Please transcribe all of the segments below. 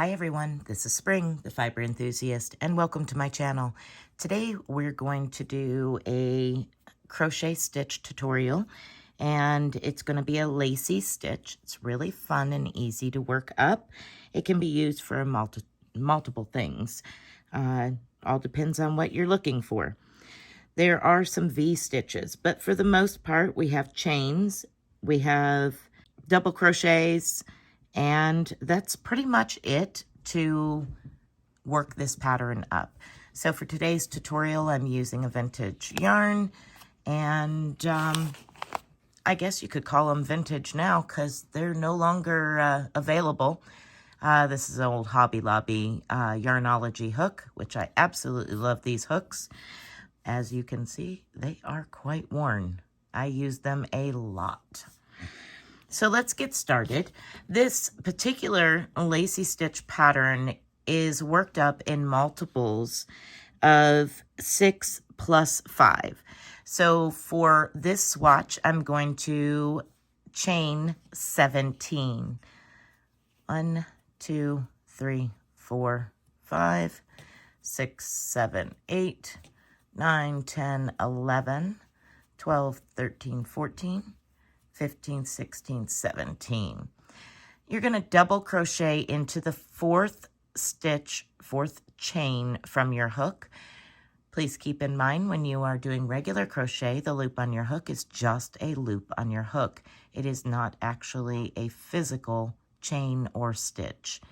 Hi everyone, this is Spring, the fiber enthusiast, and welcome to my channel. Today we're going to do a crochet stitch tutorial, and it's going to be a lacy stitch. It's really fun and easy to work up. It can be used for multiple things. All depends on what you're looking for. There are some V stitches, but for the most part we have chains, we have double crochets, and that's pretty much it to work this pattern up. So for today's tutorial, I'm using a vintage yarn, and I guess you could call them vintage now because they're no longer available. This is an old Hobby Lobby Yarnology hook, which I absolutely love these hooks. As you can see, they are quite worn. I use them a lot. So let's get started. This particular lacy stitch pattern is worked up in multiples of 6 plus 5. So for this swatch, I'm going to chain 17. 1, 2, 3, 4, 5, 6, 7, 8, 9, 10, 11, 12, 13, 14, 15, 16, 17. You're going to double crochet into the fourth chain from your hook. Please keep in mind when you are doing regular crochet, the loop on your hook is just a loop on your hook. It is not actually a physical chain or stitch.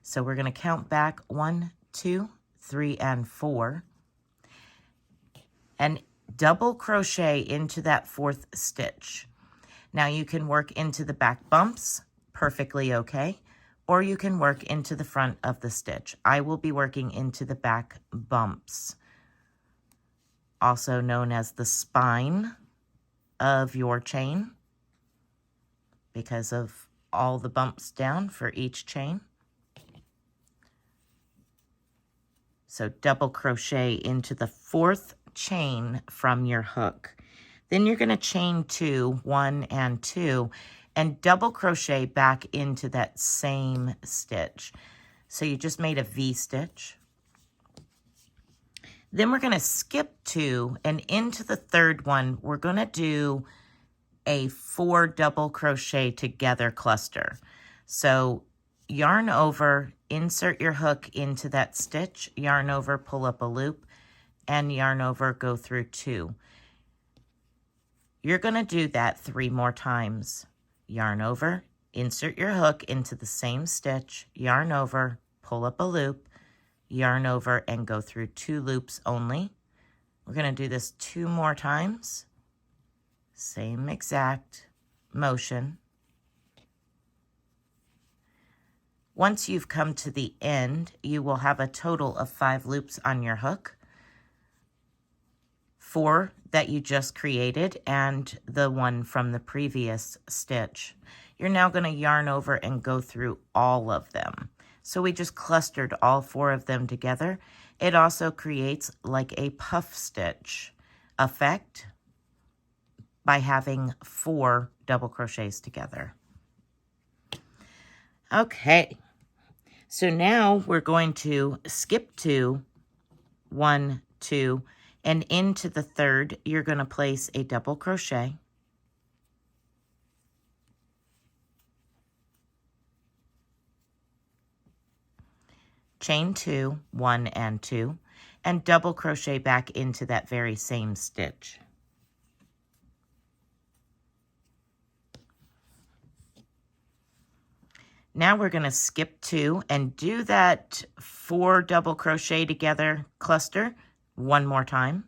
So we're going to count back 1, 2, 3, and 4. And double crochet into that fourth stitch. Now you can work into the back bumps, perfectly okay, or you can work into the front of the stitch. I will be working into the back bumps, also known as the spine of your chain, because of all the bumps down for each chain. So double crochet into the fourth chain from your hook. Then you're going to chain 2, 1 and 2, and double crochet back into that same stitch. So you just made a V stitch. Then we're going to skip 2, and into the third one, we're going to do a 4 double crochet together cluster. So yarn over, insert your hook into that stitch, yarn over, pull up a loop, and yarn over, go through 2. You're going to do that 3 more times. Yarn over, insert your hook into the same stitch, yarn over, pull up a loop, yarn over, and go through 2 loops only. We're going to do this 2 more times. Same exact motion. Once you've come to the end, you will have a total of 5 loops on your hook. 4 that you just created and the one from the previous stitch. You're now going to yarn over and go through all of them. So we just clustered all 4 of them together. It also creates like a puff stitch effect by having 4 double crochets together. Okay, so now we're going to skip 2, 1, 2, and into the third, you're going to place a double crochet. Chain 2, 1 and 2, and double crochet back into that very same stitch. Now we're going to skip 2 and do that 4 double crochet together cluster 1 more time.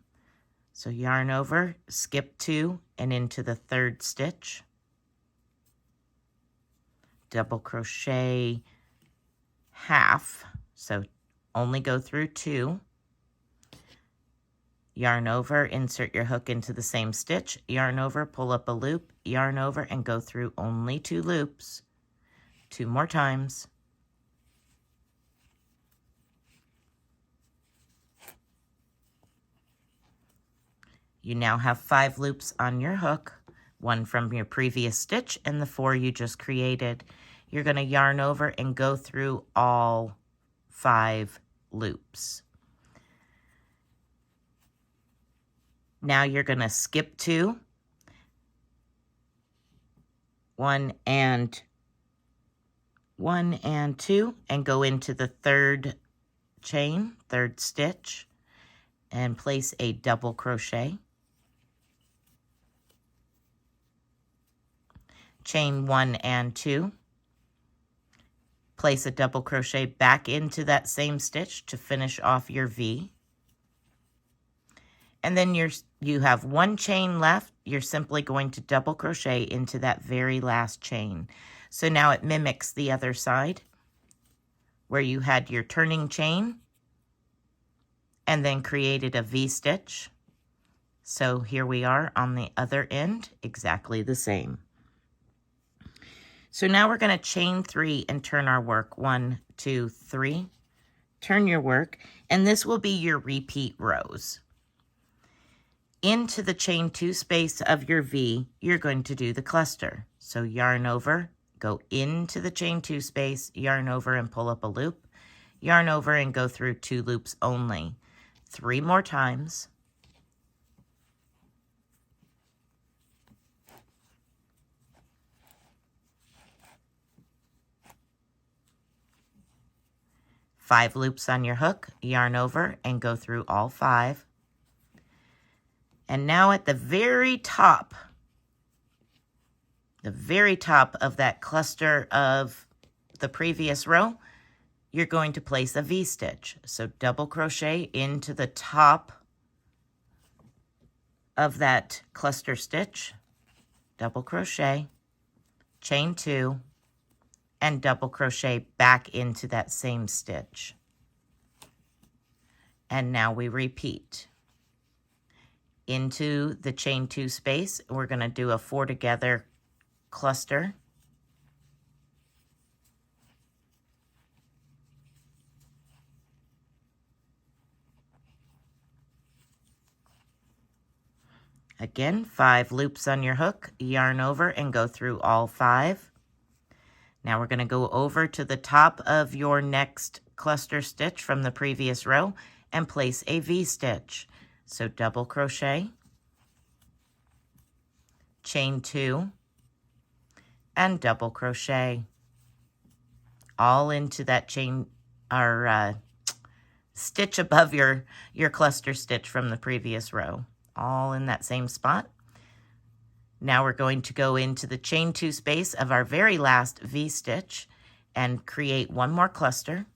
So yarn over, skip 2, and into the third stitch. Double crochet half, so only go through 2. Yarn over, insert your hook into the same stitch, yarn over, pull up a loop, yarn over, and go through only 2 loops. 2 more times. You now have 5 loops on your hook, 1 from your previous stitch and the 4 you just created. you're going to yarn over and go through all 5 loops. Now you're going to skip 2, 1 and 2, and go into the third chain, third stitch, and place a double crochet. Chain 1 and 2. Place a double crochet back into that same stitch to finish off your V. And then you have 1 chain left. You're simply going to double crochet into that very last chain. So now it mimics the other side where you had your turning chain and then created a V stitch. So here we are on the other end, exactly the same. So now we're going to chain 3 and turn our work. 1, 2, 3. Turn your work, and this will be your repeat rows. Into the chain 2 space of your V, you're going to do the cluster. So yarn over, go into the chain 2 space, yarn over and pull up a loop, yarn over and go through 2 loops only. 3 more times. Five loops on your hook, yarn over and go through all 5. And now at the very top of that cluster of the previous row, you're going to place a V stitch. So double crochet into the top of that cluster stitch, double crochet, chain 2, and double crochet back into that same stitch. And now we repeat. Into the chain 2 space, we're going to do a 4 together cluster. Again, 5 loops on your hook, yarn over and go through all 5. Now we're going to go over to the top of your next cluster stitch from the previous row and place a V stitch. So double crochet, chain 2, and double crochet all into that chain or stitch above your cluster stitch from the previous row, all in that same spot. Now we're going to go into the chain 2 space of our very last V stitch and create 1 more cluster.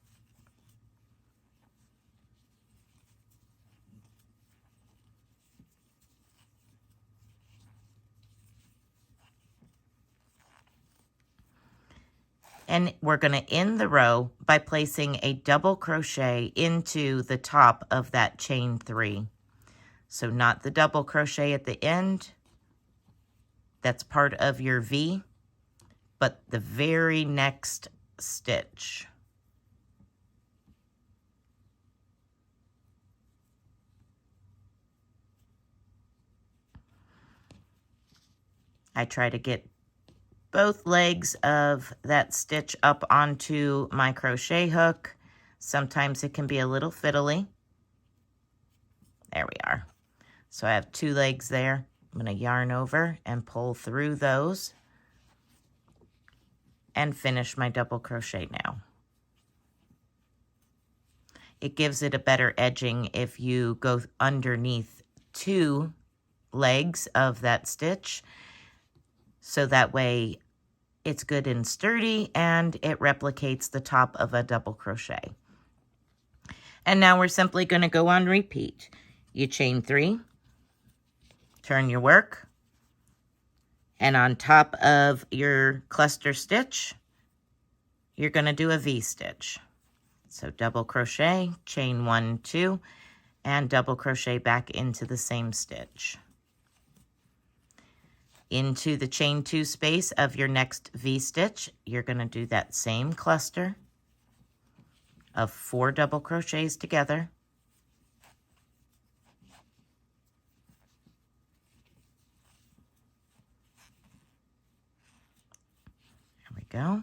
And we're going to end the row by placing a double crochet into the top of that chain 3. So not the double crochet at the end, that's part of your V, but the very next stitch. I try to get both legs of that stitch up onto my crochet hook. Sometimes it can be a little fiddly. There we are. So I have 2 legs there. I'm going to yarn over and pull through those and finish my double crochet now. It gives it a better edging if you go underneath 2 legs of that stitch, so that way it's good and sturdy and it replicates the top of a double crochet. And now we're simply going to go on repeat. You chain 3, turn your work, and on top of your cluster stitch, you're going to do a V stitch. So double crochet, chain 1, 2, and double crochet back into the same stitch. Into the chain 2 space of your next V stitch, you're going to do that same cluster of 4 double crochets together. There we go.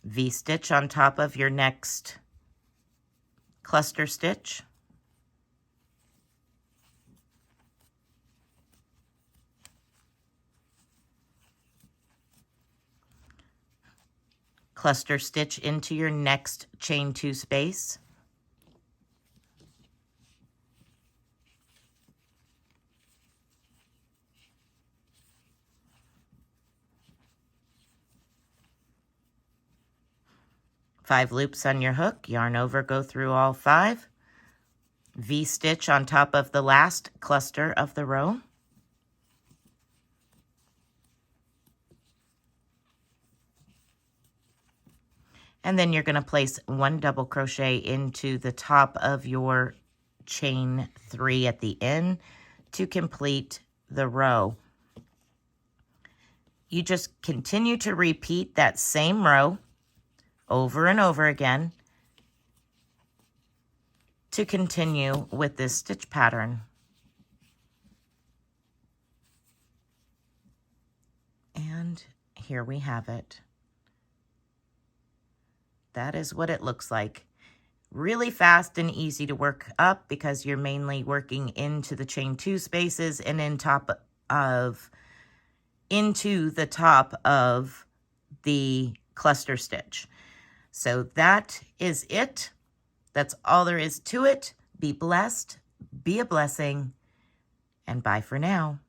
V-stitch on top of your next cluster stitch. Cluster stitch into your next chain 2 space. Five loops on your hook, yarn over, go through all 5. V-stitch on top of the last cluster of the row. And then you're going to place 1 double crochet into the top of your chain 3 at the end to complete the row. You just continue to repeat that same row over and over again to continue with this stitch pattern. And here we have it. That is what it looks like. Really fast and easy to work up because you're mainly working into the chain 2 spaces and into the top of the cluster stitch. So that is it. That's all there is to it. Be blessed, be a blessing, and bye for now.